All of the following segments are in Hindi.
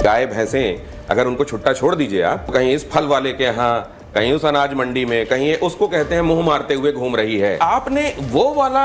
गाय भैंसें अगर उनको छुट्टा छोड़ दीजिए आप, कहीं इस फल वाले के यहाँ, कहीं उस अनाज मंडी में, कहीं उसको कहते हैं मुंह मारते हुए घूम रही है, आपने वो वाला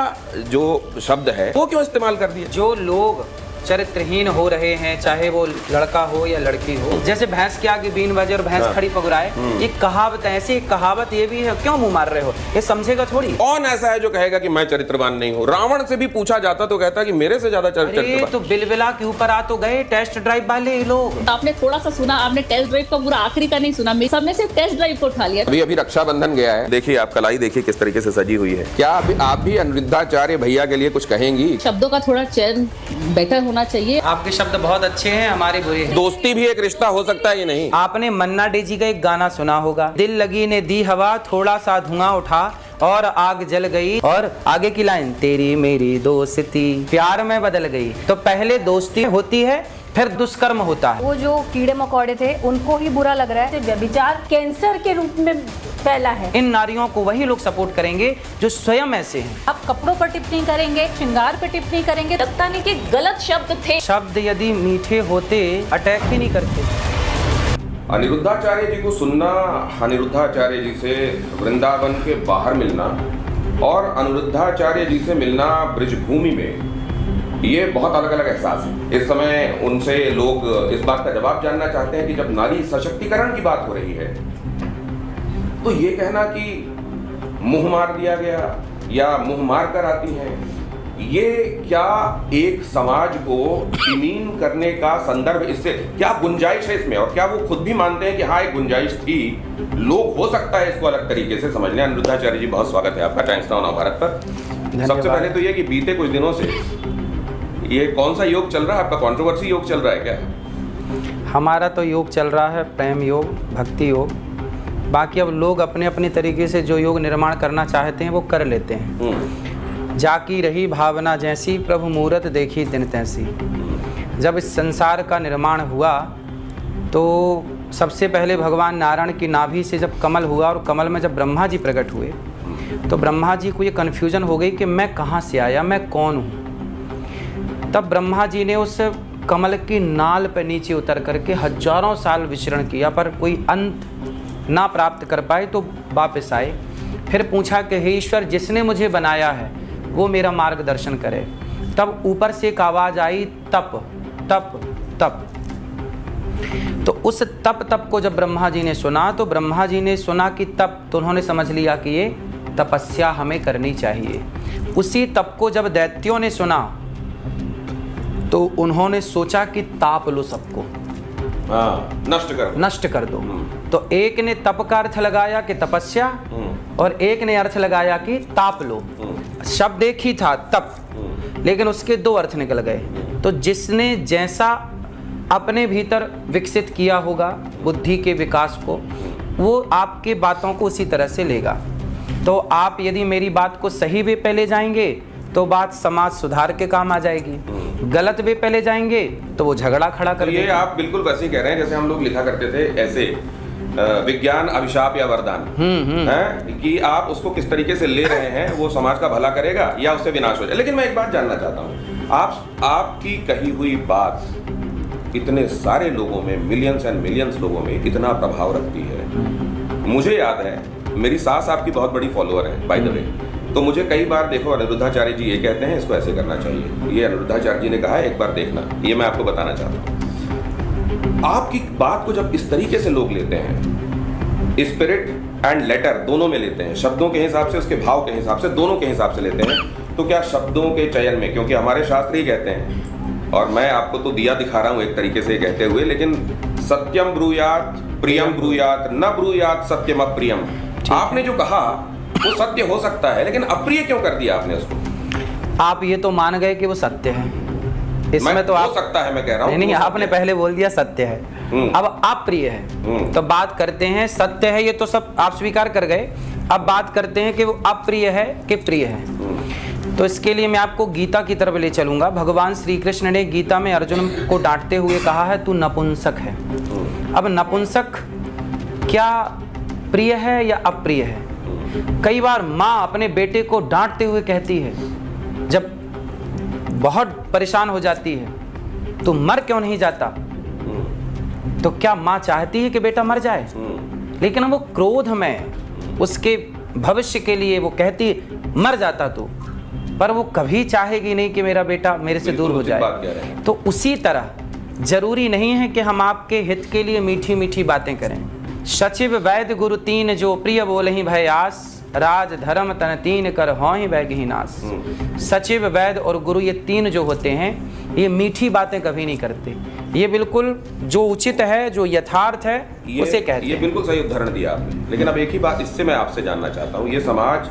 जो शब्द है वो क्यों इस्तेमाल कर दिया? जो लोग चरित्रहीन हो रहे हैं, चाहे वो लड़का हो या लड़की हो, जैसे भैंस के आगे बीन बजे और भैंस खड़ी पगुराए, ये कहावत है। ऐसी कहावत ये भी है, क्यों मुंह मार रहे हो, ये समझेगा थोड़ी। कौन ऐसा है जो कहेगा कि मैं चरित्रवान नहीं हूँ? रावण से भी पूछा जाता तो कहता कि मेरे से ज्यादा चरित्रवान। तो बिलबिला के ऊपर आ तो गए टेस्ट ड्राइव वाले लोग। आपने थोड़ा सा सुना, आपने टेस्ट ड्राइव का पूरा आखिरी का नहीं सुना, सब में से टेस्ट ड्राइव को उठा लिया। अभी रक्षाबंधन गया है, देखिए आप कलाई देखिए किस तरीके से सजी हुई है। क्या आप भी अनिरुद्धाचार्य भैया के लिए कुछ कहेंगी? शब्दों का थोड़ा चयन बेटर होना चाहिए। आपके शब्द बहुत अच्छे हैं, हमारे बुरे हैं। दोस्ती भी एक रिश्ता हो सकता है, ये नहीं? आपने मन्ना डे जी का एक गाना सुना होगा, दिल लगी ने दी हवा, थोड़ा सा धुआं उठा और आग जल गई, और आगे की लाइन, तेरी मेरी दोस्ती प्यार में बदल गई। तो पहले दोस्ती होती है, फिर दुष्कर्म होता है। वो जो कीड़े मकोड़े थे उनको ही बुरा लग रहा है, व्यभिचार कैंसर के रूप में फैला है। इन नारियों को वही लोग सपोर्ट करेंगे जो स्वयं ऐसे हैं। आप कपड़ों पर टिप्पणी करेंगे, श्रृंगार पर टिप्पणी करेंगे, लगता नहीं कि गलत शब्द थे। शब्द यदि मीठे होते अटैक ही नहीं करते। अनिरुद्धाचार्य जी को सुनना, अनिरुद्धाचार्य जी से वृंदावन के बाहर मिलना और अनिरुद्धाचार्य जी से मिलना ब्रजभूमि में, ये बहुत अलग अलग एहसास है। इस समय उनसे लोग इस बात का जवाब जानना चाहते हैं कि जब नारी सशक्तिकरण की बात हो रही है तो ये कहना कि मुंह मार दिया गया या मुंह मार कर आती हैं, ये क्या एक समाज को डिमीन करने का संदर्भ, इससे क्या गुंजाइश है इसमें? और क्या वो खुद भी मानते हैं कि हाँ एक गुंजाइश थी, लोग हो सकता है इसको अलग तरीके से समझ लें? अनिरुद्धाचार्य जी बहुत स्वागत है आपका टाइम्स नाउ नवभारत पर। सबसे पहले तो ये कि बीते कुछ दिनों से ये कौन सा योग चल रहा है आपका? कंट्रोवर्सी योग चल रहा है क्या? हमारा तो योग चल रहा है प्रेम योग, भक्ति योग। बाकी अब लोग अपने अपने तरीके से जो योग निर्माण करना चाहते हैं वो कर लेते हैं। जाकी रही भावना जैसी, प्रभु मूरत देखी तिन तैसी। जब इस संसार का निर्माण हुआ तो सबसे पहले भगवान नारायण की नाभि से जब कमल हुआ और कमल में जब ब्रह्मा जी प्रकट हुए तो ब्रह्मा जी को ये कन्फ्यूजन हो गई कि मैं कहाँ से आया, मैं कौन हूँ। तब ब्रह्मा जी ने उस कमल की नाल पर नीचे उतर करके हजारों साल विचरण किया, पर कोई अंत ना प्राप्त कर पाए, तो वापस आए। फिर पूछा कि हे ईश्वर, जिसने मुझे बनाया है वो मेरा मार्गदर्शन करे। तब ऊपर से एक आवाज़ आई, तप तप तप। तो उस तप तप को जब ब्रह्मा जी ने सुना तो ब्रह्मा जी ने सुना कि तप, तो उन्होंने समझ लिया कि ये तपस्या हमें करनी चाहिए। उसी तप को जब दैत्यों ने सुना तो उन्होंने सोचा कि ताप लो सबको, नष्ट कर दो। तो एक ने तप का अर्थ लगाया कि तपस्या, और एक ने अर्थ लगाया कि ताप लो। शब्द एक ही था तप, लेकिन उसके दो अर्थ निकल गए। तो जिसने जैसा अपने भीतर विकसित किया होगा बुद्धि के विकास को, वो आपके बातों को उसी तरह से लेगा। तो आप यदि मेरी बात को सही वे पे ले जाएंगे तो बात समाज सुधार के काम आ जाएगी, गलत वे पे ले जाएंगे तो वो झगड़ा खड़ा कर देगा। ये आप बिल्कुल वैसे ही कह रहे हैं जैसे हम लोग लिखा करते थे ऐसे विज्ञान अभिशाप या वरदान है कि आप उसको किस तरीके से ले रहे हैं, वो समाज का भला करेगा या उससे विनाश हो जाए। लेकिन मैं एक बात जानना चाहता हूँ, आपकी कही हुई बात इतने सारे लोगों में, मिलियंस एंड मिलियंस लोगों में कितना प्रभाव रखती है। मुझे याद है मेरी सास आपकी बहुत बड़ी फॉलोअर है बाय द वे, तो मुझे कई बार, देखो अनिरुद्धाचार्य जी ये कहते हैं इसको ऐसे करना चाहिए, ये अनिरुद्धाचार्य जी ने कहा है एक बार देखना, ये मैं आपको बताना चाहता हूँ। आपकी बात को जब इस तरीके से लोग लेते हैं, स्पिरिट एंड लेटर दोनों में लेते हैं, शब्दों के हिसाब से, उसके भाव के हिसाब से, दोनों के हिसाब से लेते हैं, तो क्या शब्दों के चयन में, क्योंकि हमारे शास्त्र ही कहते हैं, और मैं आपको तो दिया दिखा रहा हूँ एक तरीके से कहते हुए, लेकिन सत्यम ब्रूयात प्रियम ब्रूयात न ब्रूयात सत्यम अप्रियम। आपने जो कहा वो सत्य हो सकता है, लेकिन अप्रिय क्यों कर दिया आपने उसको? आप ये तो मान गए कि वो सत्य है, इसमें तो आप, हो सकता है मैं कह रहा हूँ नहीं, आपने पहले बोल दिया सत्य है, अब अप्रिय है। तो बात करते हैं, सत्य है ये तो सब आप स्वीकार कर गए, अब बात करते हैं कि वो अप्रिय है कि प्रिय है। तो इसके लिए मैं आपको गीता की तरफ ले चलूंगा। भगवान श्री कृष्ण ने गीता में अर्जुन को डांटते हुए कहा है, तू नपुंसक है। अब नपुंसक क्या प्रिय है या अप्रिय है? कई बार माँ अपने बेटे को डांटते हुए कहती है, जब बहुत परेशान हो जाती है, तो मर क्यों नहीं जाता? तो क्या माँ चाहती है कि बेटा मर जाए? लेकिन वो क्रोध में उसके भविष्य के लिए वो कहती मर जाता तू, पर वो कभी चाहेगी नहीं कि मेरा बेटा मेरे से दूर हो जाए। तो उसी तरह जरूरी नहीं है कि हम आपके हित के लिए मीठी मीठी बातें करें। सचिव वैद्य गुरु तीन जो प्रिय बोलहि भय आस, राज धर्म तन तीन कर होहि बैगहि नास। सचिव वैद्य और गुरु ये तीन जो होते हैं ये मीठी बातें कभी नहीं करते, ये बिल्कुल जो उचित है जो यथार्थ है उसे कहते हैं। ये बिल्कुल सही उदाहरण दिया आपने। लेकिन अब एक ही बात इससे मैं आपसे जानना चाहता हूँ, ये समाज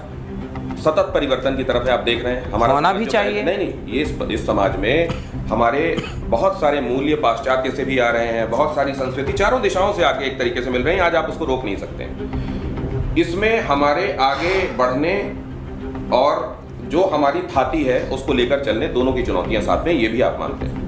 सतत परिवर्तन की तरफ है, आप देख रहे हैं हमारा होना भी चाहिए। नहीं, ये इस समाज में हमारे बहुत सारे मूल्य पाश्चात्य से भी आ रहे हैं, बहुत सारी संस्कृति चारों दिशाओं से आके एक तरीके से मिल रही हैं। आज आप उसको रोक नहीं सकते। इसमें हमारे आगे बढ़ने और जो हमारी थाती है उसको लेकर चलने, दोनों की चुनौतियां साथ में, ये भी आप मानते हैं।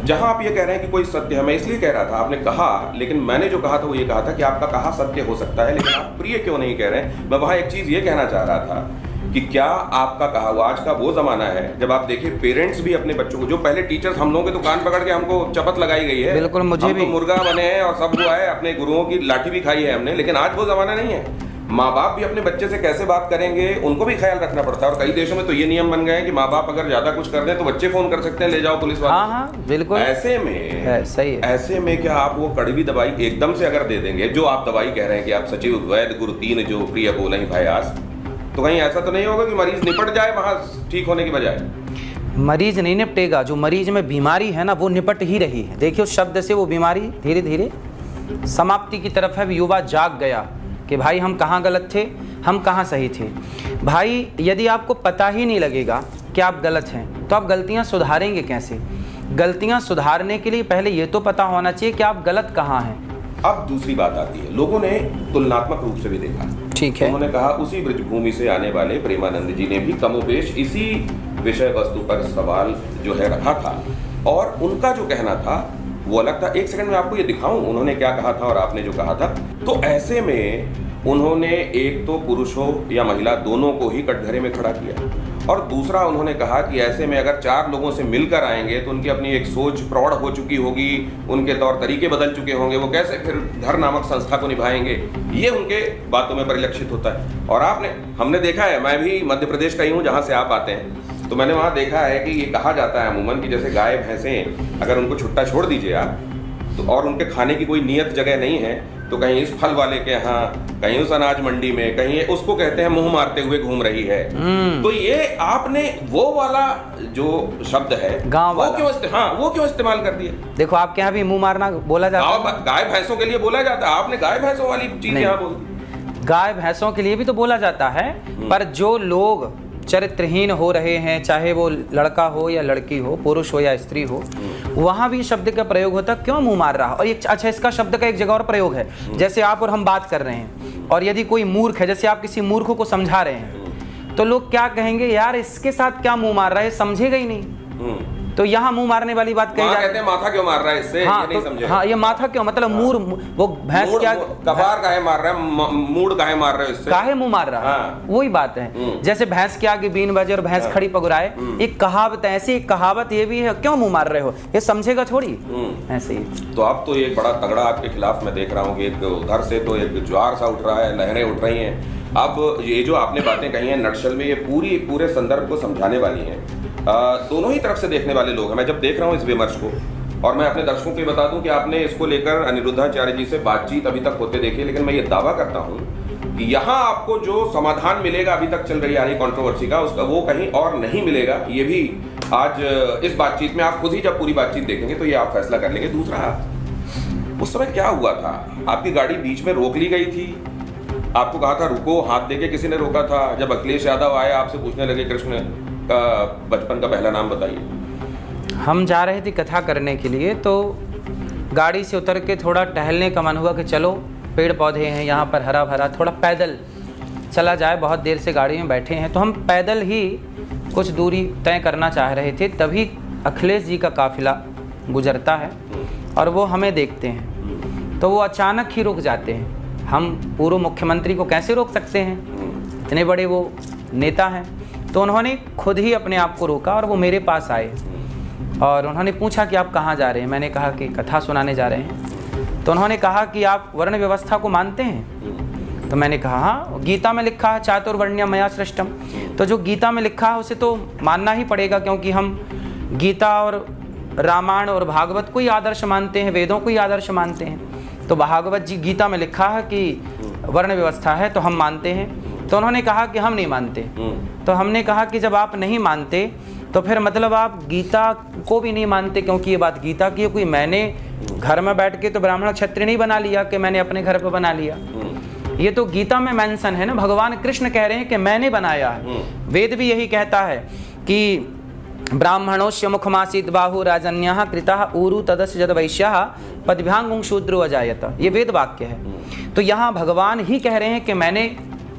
जहां आप ये कह रहे हैं कि कोई सत्य है, मैं इसलिए कह रहा था, आपने कहा, लेकिन मैंने जो कहा था वो ये कहा था कि आपका कहा सत्य हो सकता है, लेकिन आप प्रिय क्यों नहीं कह रहे हैं। मैं वहां एक चीज ये कहना चाह रहा था कि क्या आपका कहा हुआ, आज का वो जमाना है जब आप देखिए पेरेंट्स भी अपने बच्चों को, जो पहले टीचर्स हम लोगों के तो कान पकड़ के हमको चपत लगाई गई है, बिल्कुल मुझे भी, तो मुर्गा बने हैं और सब हुआ है, अपने गुरुओं की लाठी भी खाई है हमने, लेकिन आज वो जमाना नहीं है। माँ बाप भी अपने बच्चे से कैसे बात करेंगे उनको भी ख्याल रखना पड़ता है। और कई देशों में तो ये नियम बन गए हैं कि माँ बाप अगर ज्यादा कुछ कर दें तो बच्चे फोन कर सकते हैं, ले जाओ पुलिस वाले। हाँ बिल्कुल। ऐसे में है, सही है। ऐसे में क्या आप वो कड़वी दवाई एकदम से अगर दे देंगे, जो आप दवाई कह रहे हैं कि आप सचिव वैद्य गुरु तीन जो प्रिय बोलहि भय आस, तो कहीं ऐसा तो नहीं होगा कि मरीज निपट जाए वहां ठीक होने की बजाय? मरीज नहीं निपटेगा, जो मरीज में बीमारी है ना वो निपट ही रही है। देखिए उस शब्द से वो बीमारी धीरे धीरे समाप्ति की तरफ है। युवा जाग गया कि भाई हम कहाँ गलत थे, हम कहाँ सही थे। भाई यदि आपको पता ही नहीं लगेगा कि आप गलत हैं तो आप गलतियाँ सुधारेंगे कैसे? गलतियाँ सुधारने के लिए पहले ये तो पता होना चाहिए कि आप गलत कहाँ हैं। अब दूसरी बात आती है, लोगों ने तुलनात्मक रूप से भी देखा। ठीक है। उन्होंने कहा उसी ब्रजभूमि से आने वाले प्रेमानंद जी ने भी कमोबेश इसी विषय वस्तु पर सवाल जो है रखा था, और उनका जो कहना था वो अलग था। एक सेकंड में आपको ये दिखाऊं उन्होंने क्या कहा था और आपने जो कहा था। तो ऐसे में उन्होंने एक तो पुरुष हो या महिला दोनों को ही कटघरे में खड़ा किया, और दूसरा उन्होंने कहा कि ऐसे में अगर चार लोगों से मिलकर आएंगे तो उनकी अपनी एक सोच प्रौढ़ हो चुकी होगी, उनके तौर तरीके बदल चुके होंगे, वो कैसे फिर घर नामक संस्था को निभाएंगे, ये उनके बातों में परिलक्षित होता है। और हमने देखा है, मैं भी मध्य प्रदेश का ही हूँ जहाँ से आप आते हैं, तो मैंने वहाँ देखा है कि ये कहा जाता है अमूमन कि जैसे गाय भैंसें अगर उनको छुट्टा छोड़ दीजिए आप तो, और उनके खाने की कोई नियत जगह नहीं है, तो कहीं इस फल वाले के यहाँ, कहीं उस अनाज मंडी में, कहीं उसको कहते हैं मुंह मारते हुए घूम रही है। तो ये आपने वो वाला जो शब्द है गाँव वो क्यों इस्तेमाल कर दिया? देखो आपके यहाँ भी मुंह मारना बोला जाता है, गाय भैंसों के लिए बोला जाता है, आपने गाय भैंसों वाली चीज यहाँ बोल दी। गाय भैंसों के लिए भी तो बोला जाता है, पर जो लोग चरित्रहीन हो रहे हैं, चाहे वो लड़का हो या लड़की हो, पुरुष हो या स्त्री हो, वहां भी शब्द का प्रयोग होता है, क्यों मुंह मार रहा। और एक अच्छा, इसका शब्द का एक जगह और प्रयोग है, जैसे आप और हम बात कर रहे हैं और यदि कोई मूर्ख है, जैसे आप किसी मूर्ख को समझा रहे हैं तो लोग क्या कहेंगे, यार इसके साथ क्या मुंह मार रहा है, समझेगा ही नहीं। तो यहाँ मुंह मारने वाली बात कही जाती है, माथा क्यों मार रहा है इससे, हाँ, ये नहीं समझे। हाँ, ये माथा क्यों, मतलब मूर, वो भैंस क्या, कपार काहे मार रहा है, मूड काहे मार रहे हो इससे, काहे मुंह मार रहा है। हाँ। वही बात है, जैसे भैंस के आगे बीन बजे और भैंस खड़ी पगुराए, एक कहावत है, ऐसी एक कहावत ये भी है, क्यों मुंह मार रहे हो, ये समझेगा थोड़ी, ऐसे ही। तो अब तो ये बड़ा तगड़ा आपके खिलाफ मैं देख रहा हूँ कि एक उधर से तो एक ज्वार सा उठ रहा है, लहरें उठ रही हैं। अब ये जो आपने बातें कही हैं नटशल में, ये पूरे संदर्भ को समझाने वाली हैं। दोनों ही तरफ से देखने वाले लोग हैं। मैं जब देख रहा हूँ इस विमर्श को, और मैं अपने दर्शकों को बता दूं कि आपने इसको लेकर अनिरुद्धाचार्य जी से बातचीत अभी तक होते देखी, लेकिन मैं ये दावा करता हूं कि यहाँ आपको जो समाधान मिलेगा अभी तक चल रही आ रही कंट्रोवर्सी का, उसका वो कहीं और नहीं मिलेगा। ये भी आज इस बातचीत में आप खुद ही जब पूरी बातचीत देखेंगे तो ये आप फैसला कर लेंगे। दूसरा, उस समय क्या हुआ था, आपकी गाड़ी बीच में रोक ली गई थी, आपको कहा था रुको, हाथ देके किसी ने रोका था। जब अखिलेश यादव आए आपसे पूछने लगे कृष्ण का बचपन का पहला नाम बताइए। हम जा रहे थे कथा करने के लिए, तो गाड़ी से उतर के थोड़ा टहलने का मन हुआ कि चलो पेड़ पौधे हैं यहाँ पर, हरा भरा, थोड़ा पैदल चला जाए। बहुत देर से गाड़ी में बैठे हैं, तो हम पैदल ही कुछ दूरी तय करना चाह रहे थे। तभी अखिलेश जी का काफिला गुजरता है और वो हमें देखते हैं, तो वो अचानक ही रुक जाते हैं। हम पूर्व मुख्यमंत्री को कैसे रोक सकते हैं, इतने बड़े वो नेता हैं। तो उन्होंने खुद ही अपने आप को रोका और वो मेरे पास आए और उन्होंने पूछा कि आप कहाँ जा रहे हैं। मैंने कहा कि कथा सुनाने जा रहे हैं। तो उन्होंने कहा कि आप वर्ण व्यवस्था को मानते हैं? तो मैंने कहा हाँ, गीता में लिखा है चातुर्वर्ण्यम मया सृष्टम। तो जो गीता में लिखा है उसे तो मानना ही पड़ेगा, क्योंकि हम गीता और रामायण और भागवत को ही आदर्श मानते हैं, वेदों को ही आदर्श मानते हैं। तो भागवत जी गीता में लिखा है कि वर्ण व्यवस्था है तो हम मानते हैं। तो उन्होंने कहा कि हम नहीं मानते। तो हमने कहा कि जब आप नहीं मानते तो फिर मतलब आप गीता को भी नहीं मानते, क्योंकि ये बात गीता की है। कोई मैंने घर में बैठ के तो ब्राह्मण क्षत्रिय नहीं बना लिया कि मैंने अपने घर पर बना लिया। ये तो गीता में मेंशन है ना, भगवान कृष्ण कह रहे हैं कि मैंने बनाया है। वेद भी यही कहता है कि ब्राह्मणोस्य मुखमासीत बाहु राजन्यः कृतः ऊरु तदस्य जद वैश्यः पदभ्यांगुं शूद्रो अजायत। ये वेद वाक्य है। तो यहाँ भगवान ही कह रहे हैं कि मैंने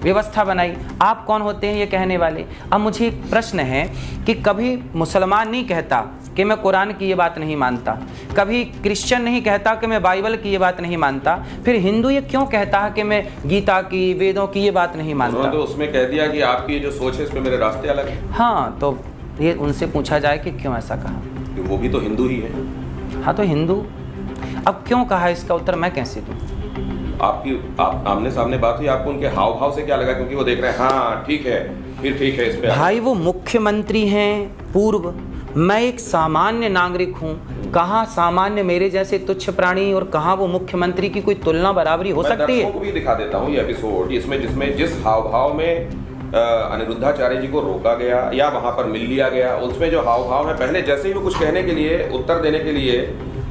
व्यवस्था बनाई, आप कौन होते हैं ये कहने वाले। अब मुझे एक प्रश्न है कि कभी मुसलमान नहीं कहता कि मैं कुरान की ये बात नहीं मानता, कभी क्रिश्चियन नहीं कहता कि मैं बाइबल की ये बात नहीं मानता, फिर हिंदू ये क्यों कहता है कि मैं गीता की वेदों की ये बात नहीं मानता? तो उसमें कह दिया कि आपकी जो सोच है इसमें मेरे रास्ते अलग हैं। हाँ, तो ये उनसे पूछा जाए कि क्यों ऐसा कहा? कि वो भी तो हिंदू ही है। हाँ, तो हिंदू अब क्यों कहा, इसका उत्तर मैं कैसे दूँ? आपकी आमने सामने बात हुई, आपको उनके हाव भाव से क्या लगा? क्योंकि वो देख रहे हैं हाँ ठीक है, फिर ठीक है इस पे। भाई वो मुख्यमंत्री हैं पूर्व, मैं एक सामान्य नागरिक हूँ। कहाँ सामान्य मेरे जैसे तुच्छ प्राणी और कहाँ वो मुख्यमंत्री की कोई तुलना बराबरी हो सकती है? मैं दर्शकों को भी दिखा देता हूँ ये एपिसोड, जिसमें जिस हाव भाव में अनिरुद्धाचार्य जी को रोका गया या वहां पर मिल लिया गया, उसमें जो हाव भाव है, पहले जैसे ही वो कुछ कहने के लिए, उत्तर देने के लिए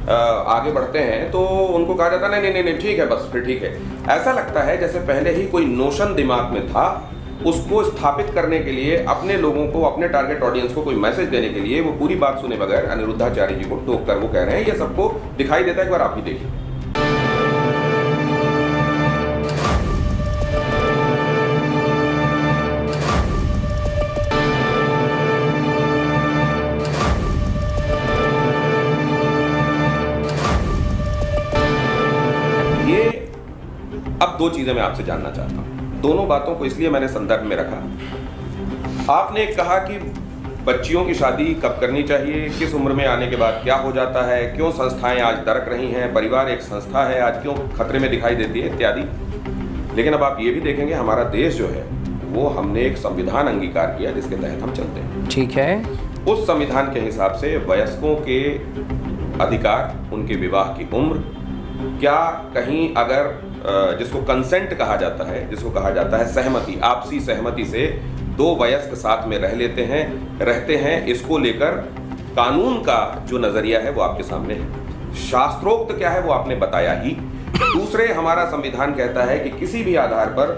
आगे बढ़ते हैं तो उनको कहा जाता है नहीं ठीक है, बस फिर ठीक है। ऐसा लगता है जैसे पहले ही कोई नोशन दिमाग में था, उसको स्थापित करने के लिए, अपने लोगों को, अपने टारगेट ऑडियंस को कोई मैसेज देने के लिए वो पूरी बात सुने बगैर अनिरुद्धाचार्य जी को टोक कर वो कह रहे हैं। ये सबको दिखाई देता है, एक बार आप ही देखिए। अब दो चीजें मैं आपसे जानना चाहता हूं, दोनों बातों को इसलिए मैंने संदर्भ में रखा। आपने कहा कि बच्चियों की शादी कब करनी चाहिए, किस उम्र में आने के बाद क्या हो जाता है, क्यों संस्थाएं आज दरक रही हैं, परिवार एक संस्था है आज क्यों खतरे में दिखाई देती है, इत्यादि। लेकिन अब आप ये भी देखेंगे हमारा देश जो है वो हमने एक संविधान अंगीकार किया जिसके तहत हम चलते हैं। ठीक है। उस संविधान के हिसाब से वयस्कों के अधिकार, उनके विवाह की उम्र, क्या कहीं अगर जिसको कंसेंट कहा जाता है, जिसको कहा जाता है सहमति, आपसी सहमति से दो वयस्क साथ में रहते हैं, इसको लेकर कानून का जो नजरिया है वो आपके सामने है। शास्त्रोक्त क्या है वो आपने बताया ही। दूसरे, हमारा संविधान कहता है कि किसी भी आधार पर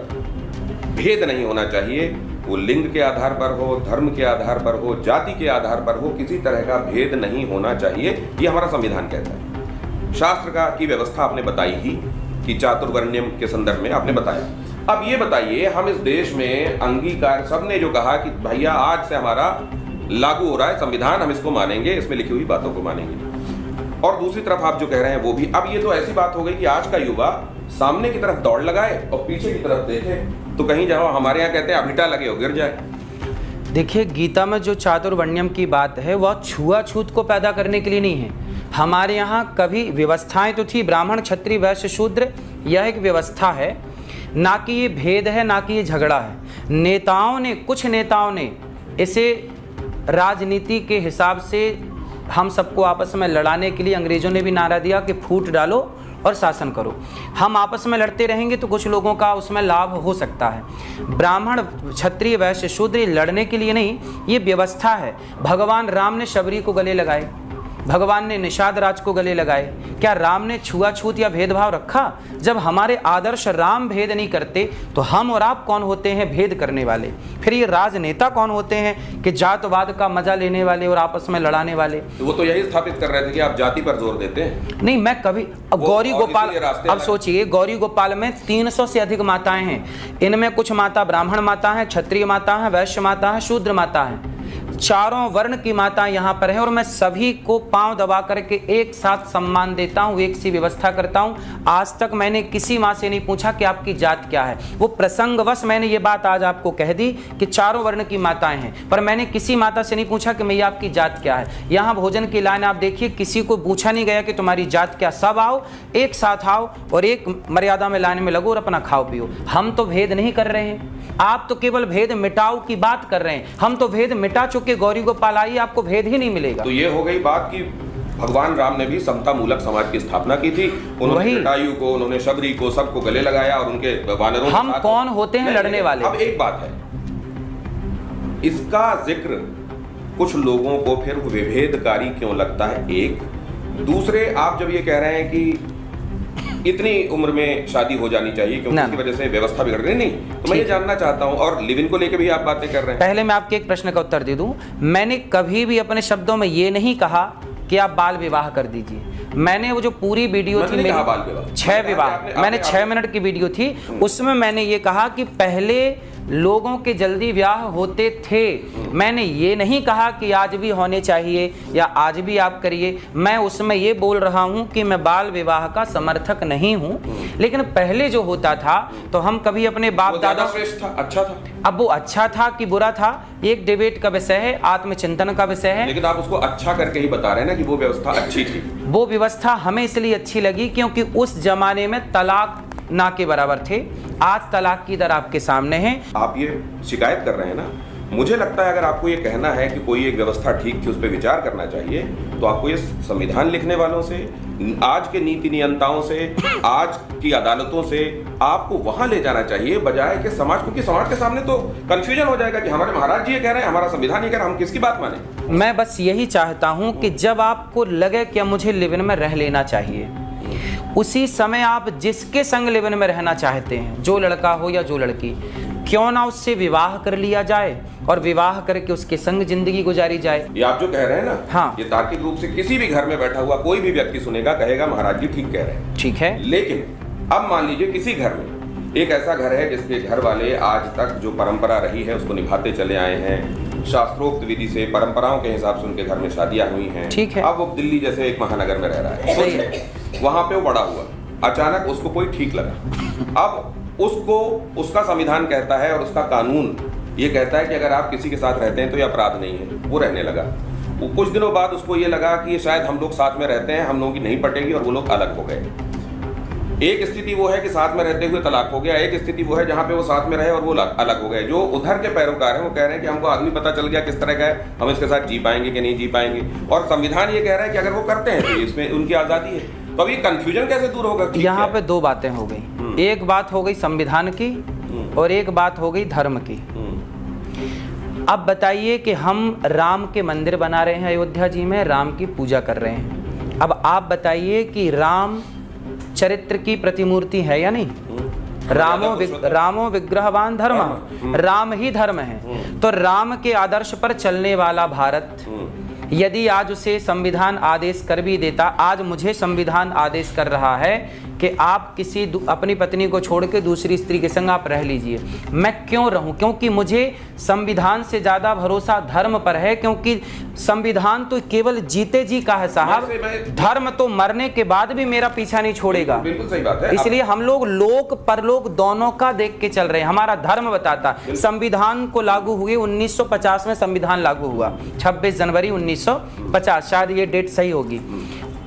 भेद नहीं होना चाहिए, वो लिंग के आधार पर हो, धर्म के आधार पर हो, जाति के आधार पर हो, किसी तरह का भेद नहीं होना चाहिए, ये हमारा संविधान कहता है। शास्त्र का की व्यवस्था आपने बताई ही कि चातुर्वर्ण्यम के संदर्भ में आपने बताया। अब ये बताइए, हम इस देश में अंगीकार, सबने जो कहा कि भैया आज से हमारा लागू हो रहा है संविधान, हम इसको मानेंगे, इसमें लिखी हुई बातों को मानेंगे, और दूसरी तरफ आप जो कह रहे हैं वो भी। अब ये तो ऐसी बात हो गई कि आज का युवा सामने की तरफ दौड़ लगाए और पीछे की तरफ देखे तो कहीं जाओ, हमारे यहाँ कहते हैं अभिटा लगे हो गिर जाए। देखिए, गीता में जो चातुर्वर्ण्यम की बात है वह छुआछूत को पैदा करने के लिए नहीं है। हमारे यहाँ कभी व्यवस्थाएं तो थी, ब्राह्मण क्षत्रिय वैश्य शूद्र, यह एक व्यवस्था है, ना कि ये भेद है, ना कि ये झगड़ा है। नेताओं ने, कुछ नेताओं ने इसे राजनीति के हिसाब से हम सबको आपस में लड़ाने के लिए, अंग्रेजों ने भी नारा दिया कि फूट डालो और शासन करो। हम आपस में लड़ते रहेंगे तो कुछ लोगों का उसमें लाभ हो सकता है। ब्राह्मण क्षत्रिय वैश्य शूद्र लड़ने के लिए नहीं, ये व्यवस्था है। भगवान राम ने शबरी को गले लगाए, भगवान ने निषाद राज को गले लगाए। क्या राम ने छुआछूत या भेदभाव रखा? जब हमारे आदर्श राम भेद नहीं करते तो हम और आप कौन होते हैं भेद करने वाले? फिर ये राजनेता कौन होते हैं कि जातवाद का मजा लेने वाले और आपस में लड़ाने वाले? तो वो तो यही स्थापित कर रहे थे कि आप जाति पर जोर देते हैं। नहीं, मैं कभी गौरी गोपाल, अब सोचिए, गौरी गोपाल में 300 से अधिक माताएं हैं। इनमें कुछ माता ब्राह्मण माता हैं, क्षत्रिय माता हैं, वैश्य माता हैं, शूद्र माता हैं। चारों वर्ण की माता यहाँ पर है और मैं सभी को पांव दबा करके एक साथ सम्मान देता हूँ, एक सी व्यवस्था करता हूँ। आज तक मैंने किसी माँ से नहीं पूछा कि आपकी जात क्या है। वो प्रसंगवश मैंने ये बात आज आपको कह दी कि चारों वर्ण की माताएं हैं, पर मैंने किसी माता से नहीं पूछा कि मैया आपकी जात क्या है। यहाँ भोजन की लाइन आप देखिए, किसी को पूछा नहीं गया कि तुम्हारी जात क्या। सब आओ, एक साथ आओ और एक मर्यादा में लाइन में लगो और अपना खाओ पियो। हम तो भेद नहीं कर रहे हैं, आप तो केवल भेद मिटाओ की बात कर रहे हैं। हम तो भेद मिटा चुके, गौरी गोपाल आइए, आपको भेद ही नहीं मिलेगा। तो ये हो गई बात कि भगवान राम ने भी समता मूलक समाज की स्थापना की थी। उन्होंने जटायु को, उन्होंने शबरी को, सबको गले लगाया और उनके वानरों हम कौन होते हैं लड़ने वाले। अब एक बात है, इसका जिक्र कुछ लोगों को फिर विभेदकारी क्यों लगता है। एक दूसरे, आप जब ये कह रहे हैं कि इतनी उम्र में शादी हो जानी चाहिए क्योंकि इसकी वजह से व्यवस्था बिगड़ रही, नहीं, तो मैं ये जानना चाहता हूं, और लिव इन को लेकर भी आप बातें कर रहे हैं। पहले मैं आपके एक प्रश्न का उत्तर दे दूं। मैंने कभी भी अपने शब्दों में ये नहीं कहा कि आप बाल विवाह कर दीजिए। मैंने वो जो पूरी वीडियो थी मेरी 6 विवाह, मैंने 6 मिनट की वीडियो थी, उसमें मैंने ये कहा कि पहले लोगों के जल्दी ब्याह होते थे। मैंने ये नहीं कहा कि आज भी होने चाहिए या आज भी आप करिए। मैं उसमें ये बोल रहा हूं कि मैं बाल विवाह का समर्थक नहीं हूं, लेकिन पहले जो होता था तो हम कभी अपने बाप दादा, अच्छा था। अब वो अच्छा था कि बुरा था, एक डिबेट का विषय है, आत्मचिंतन का विषय है। लेकिन आप उसको अच्छा करके ही बता रहे हैं ना कि वो व्यवस्था अच्छी थी। वो व्यवस्था हमें इसलिए अच्छी लगी क्योंकि उस जमाने में तलाक ना के बराबर थे। आज तलाक की दर आपके सामने है। आप ये शिकायत कर रहे हैं ना, मुझे लगता है अगर आपको ये कहना है कि कोई एक व्यवस्था ठीक थी, उस पर विचार करना चाहिए, तो आपको ये संविधान लिखने वालों से, आज के नीति नियंताओं से, आज की अदालतों से आपको वहां ले जाना चाहिए, बजाय कि समाज, क्योंकि समाज के सामने तो कंफ्यूजन हो जाएगा कि हमारे महाराज जी ये कह रहे हैं, हमारा संविधान ये कह रहा है, हम किसकी बात माने। मैं बस यही चाहता हूं कि जब आपको लगे कि मुझे लिव इन में रह लेना चाहिए, उसी समय आप जिसके संग लिव इन में रहना चाहते हैं, जो लड़का हो या जो लड़की, क्यों ना उससे विवाह कर लिया जाए और विवाह करके उसके संग जिंदगी गुजारी जाए। ये आप जो कह रहे हैं ना, हाँ, ये तार्किक रूप से किसी भी घर में बैठा हुआ कोई भी व्यक्ति सुनेगा, कहेगा महाराज जी ठीक कह रहे हैं, ठीक है। लेकिन अब मान लीजिए किसी घर में एक ऐसा घर है जिसके घर वाले आज तक जो परंपरा रही है उसको निभाते चले आए हैं, शास्त्रोक्त विधि से, परंपराओं के हिसाब से उनके घर में शादियां हुई हैं, ठीक है। अब वो दिल्ली जैसे एक महानगर में रह रहा है, सही है, वहां पे वो बड़ा हुआ, अचानक उसको कोई ठीक लगा। अब उसको उसका संविधान कहता है और उसका कानून ये कहता है कि अगर आप किसी के साथ रहते हैं तो ये अपराध नहीं है, वो रहने लगा। कुछ दिनों बाद उसको ये लगा कि शायद हम लोग साथ में रहते हैं, हम लोगों की नहीं पटेगी, और वो लोग अलग हो गए। एक स्थिति वो है कि साथ में रहते हुए तलाक हो गया, एक स्थिति वो है जहां पे वो साथ में रहे और वो अलग हो गए। जो उधर के पैरोकार हैं वो कह रहे हैं कि हमको आदमी पता चल गया किस तरह का है, हम इसके साथ जी पाएंगे कि नहीं जी पाएंगे, और संविधान ये कह रहा है कि अगर वो करते हैं तो इसमें उनकी आजादी है। तो अभी कंफ्यूजन कैसे दूर होगा? यहाँ पे 2 बातें हो गई, एक बात हो गई संविधान की और एक बात हो गई धर्म की। अब बताइए कि हम राम के मंदिर बना रहे हैं अयोध्या जी में, राम की पूजा कर रहे हैं। अब आप बताइए कि राम चरित्र की प्रतिमूर्ति है या नहीं? रामो विग्रहवान धर्म, राम ही धर्म है। तो राम के आदर्श पर चलने वाला भारत यदि आज उसे संविधान आदेश कर भी देता, आज मुझे संविधान आदेश कर रहा है कि आप किसी अपनी पत्नी को छोड़ के दूसरी स्त्री के संग आप रह लीजिए, मैं क्यों रहूं? क्योंकि मुझे संविधान से ज्यादा भरोसा धर्म पर है, क्योंकि संविधान तो केवल जीते जी का है साहब, धर्म तो मरने के बाद भी मेरा पीछा नहीं छोड़ेगा। बिल्कुल सही बात है। इसलिए हम लोग लोक परलोक दोनों का देख के चल रहे हैं। हमारा धर्म बताता, संविधान को लागू हुए 1950 में संविधान लागू हुआ, 26 जनवरी 1950, शायद ये डेट सही होगी,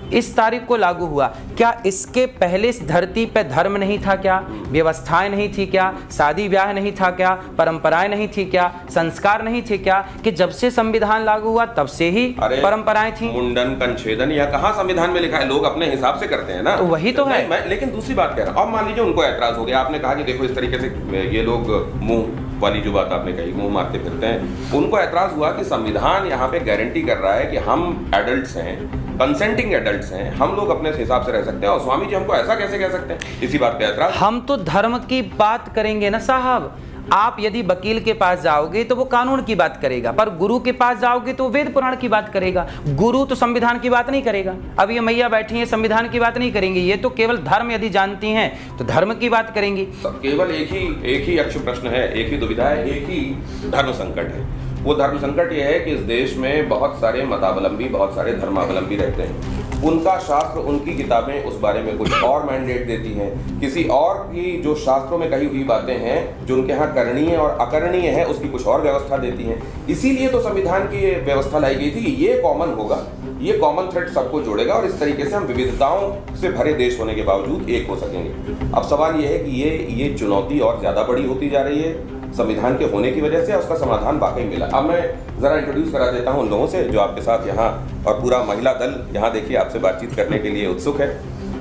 इस तारीख को लागू हुआ। क्या इसके पहले इस धरती पे धर्म नहीं था क्या? व्यवस्थाएं नहीं थी क्या? शादी ब्याह नहीं था क्या? परंपराएं नहीं थी क्या? संस्कार नहीं थे क्या? कि जब से संविधान लागू हुआ तब से ही परंपराएं थी। मुंडन कंछेदन या कहाँ संविधान में लिखा है? लोग अपने हिसाब से करते हैं ना, तो वही तो है। मैं लेकिन दूसरी बात कह रहा हूँ, अब मान लीजिए उनको एतराज हो गया, आपने कहा कि देखो इस तरीके से ये लोग मुंह वाली जो बात आपने कही, मुंह मारते फिरते हैं, उनको एतराज हुआ कि संविधान यहाँ पे गारंटी कर रहा है कि हम एडल्ट्स हैं, कंसेंटिंग एडल्ट्स हैं, हम लोग अपने हिसाब से रह सकते हैं, और स्वामी जी हमको ऐसा कैसे कह सकते हैं? इसी बात पे एतराज। हम तो धर्म की बात करेंगे ना साहब। आप यदि वकील के पास जाओगे तो वो कानून की बात करेगा, पर गुरु के पास जाओगे तो वेद पुराण की बात करेगा। गुरु तो संविधान की बात नहीं करेगा। अब ये मैया बैठी है, संविधान की बात नहीं करेंगी, ये तो केवल धर्म यदि जानती हैं तो धर्म की बात करेंगी। केवल एक ही यक्ष प्रश्न है, एक ही दुविधा है, एक ही धर्म संकट है। वो धर्म संकट ये है कि इस देश में बहुत सारे मतावलंबी, बहुत सारे धर्मावलंबी रहते हैं। उनका शास्त्र, उनकी किताबें उस बारे में कुछ और मैंडेट देती हैं, किसी और की जो शास्त्रों में कही हुई बातें हैं जो उनके यहाँ करणीय और अकरणीय है उसकी कुछ और व्यवस्था देती हैं। इसीलिए तो संविधान की ये व्यवस्था लाई गई थी कि ये कॉमन होगा, ये कॉमन थ्रेड सबको जोड़ेगा और इस तरीके से हम विविधताओं से भरे देश होने के बावजूद एक हो सकेंगे। अब सवाल ये है कि ये चुनौती और ज़्यादा बड़ी होती जा रही है संविधान के होने की वजह से, उसका समाधान वाकई मिला। अब मैं ज़रा इंट्रोड्यूस करा देता हूं उन लोगों से जो आपके साथ यहाँ, और पूरा महिला दल यहाँ देखिए आपसे बातचीत करने के लिए उत्सुक है।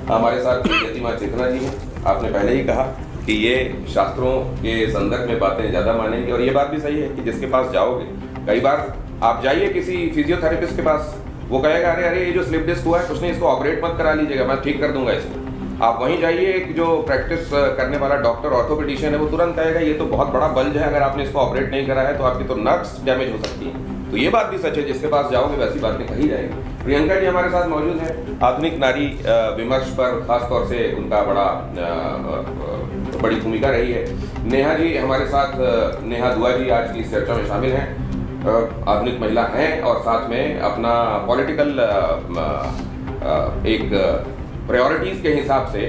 हमारे साथ यतिमा चेतना जी हैं। आपने पहले ही कहा कि ये शास्त्रों के संदर्भ में बातें ज़्यादा मानेंगे, और ये बात भी सही है कि जिसके पास जाओगे, कई बार आप जाइए किसी फिजियोथेरेपिस्ट के पास, वो कहेगा अरे ये जो स्लिप डिस्क हुआ है कुछ नहीं, इसको ऑपरेट मत करा लीजिएगा, मैं ठीक कर दूंगा इसको। आप वहीं जाइए, एक जो प्रैक्टिस करने वाला डॉक्टर ऑर्थोपेडिशियन है वो तुरंत कहेगा ये तो बहुत बड़ा बल्ज है, अगर आपने इसको ऑपरेट नहीं करा है तो आपकी तो नर्व्स डैमेज हो सकती हैं। तो ये बात भी सच है, जिसके पास जाओगे वैसी बातें कही जाएंगी। प्रियंका जी हमारे साथ मौजूद हैं, आधुनिक नारी विमर्श पर खास तौर से उनका बड़ी भूमिका रही है। नेहा जी हमारे साथ, नेहा दुआ जी आज की इस चर्चा में शामिल हैं, आधुनिक महिला हैं और साथ में अपना पॉलिटिकल एक प्रायोरिटीज के हिसाब से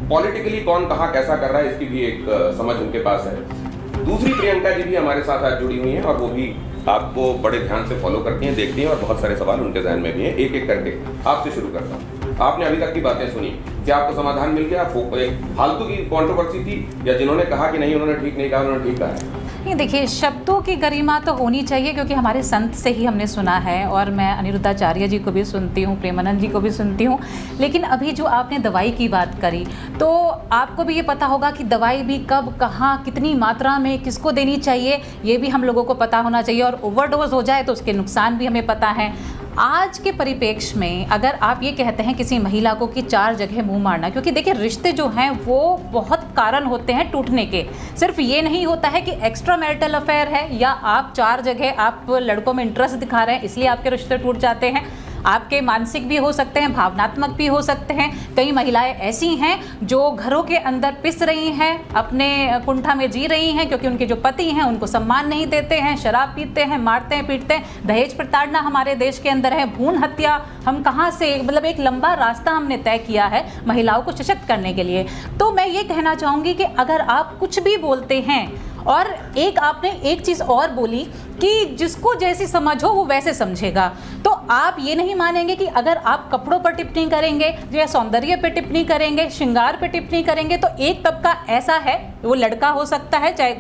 पॉलिटिकली कौन कहाँ कैसा कर रहा है इसकी भी एक समझ उनके पास है। दूसरी प्रियंका जी भी हमारे साथ आज जुड़ी हुई हैं और वो भी आपको बड़े ध्यान से फॉलो करती हैं, देखती हैं और बहुत सारे सवाल उनके जहन में भी हैं। एक एक करके आपसे शुरू करता हूँ। आपने अभी तक की बातें सुनी, क्या आपको समाधान मिल गया? एक फालतू की कंट्रोवर्सी थी या जिन्होंने कहा कि नहीं उन्होंने ठीक नहीं कहा, उन्होंने ठीक कहा है? नहीं, देखिए शब्दों की गरिमा तो होनी चाहिए क्योंकि हमारे संत से ही हमने सुना है, और मैं अनिरुद्धाचार्य जी को भी सुनती हूँ, प्रेमानंद जी को भी सुनती हूँ। लेकिन अभी जो आपने दवाई की बात करी, तो आपको भी ये पता होगा कि दवाई भी कब, कहाँ, कितनी मात्रा में किसको देनी चाहिए ये भी हम लोगों को पता होना चाहिए, और ओवरडोज हो जाए तो उसके नुकसान भी हमें पता है। आज के परिप्रेक्ष्य में अगर आप ये कहते हैं किसी महिला को कि 4 जगह मुंह मारना, क्योंकि देखिए रिश्ते जो हैं वो बहुत कारण होते हैं टूटने के, सिर्फ ये नहीं होता है कि एक्स्ट्रा मैरिटल अफेयर है या आप 4 जगह आप लड़कों में इंटरेस्ट दिखा रहे हैं इसलिए आपके रिश्ते टूट जाते हैं। आपके मानसिक भी हो सकते हैं, भावनात्मक भी हो सकते हैं। कई महिलाएं ऐसी हैं जो घरों के अंदर पिस रही हैं, अपने कुंठा में जी रही हैं क्योंकि उनके जो पति हैं उनको सम्मान नहीं देते हैं, शराब पीते हैं, मारते हैं, पीटते हैं। दहेज प्रताड़ना हमारे देश के अंदर है, भ्रूण हत्या, हम कहाँ से, मतलब एक लंबा रास्ता हमने तय किया है महिलाओं को सशक्त करने के लिए। तो मैं ये कहना चाहूँगी कि अगर आप कुछ भी बोलते हैं, और एक आपने एक चीज़ और बोली कि जिसको जैसी समझ हो वो वैसे समझेगा, तो आप ये नहीं मानेंगे कि अगर आप कपड़ों पर टिप्पणी करेंगे या सौंदर्य पे टिप्पणी करेंगे, श्रृंगार पे टिप्पणी करेंगे, तो एक तबका ऐसा है, वो लड़का हो सकता है चाहे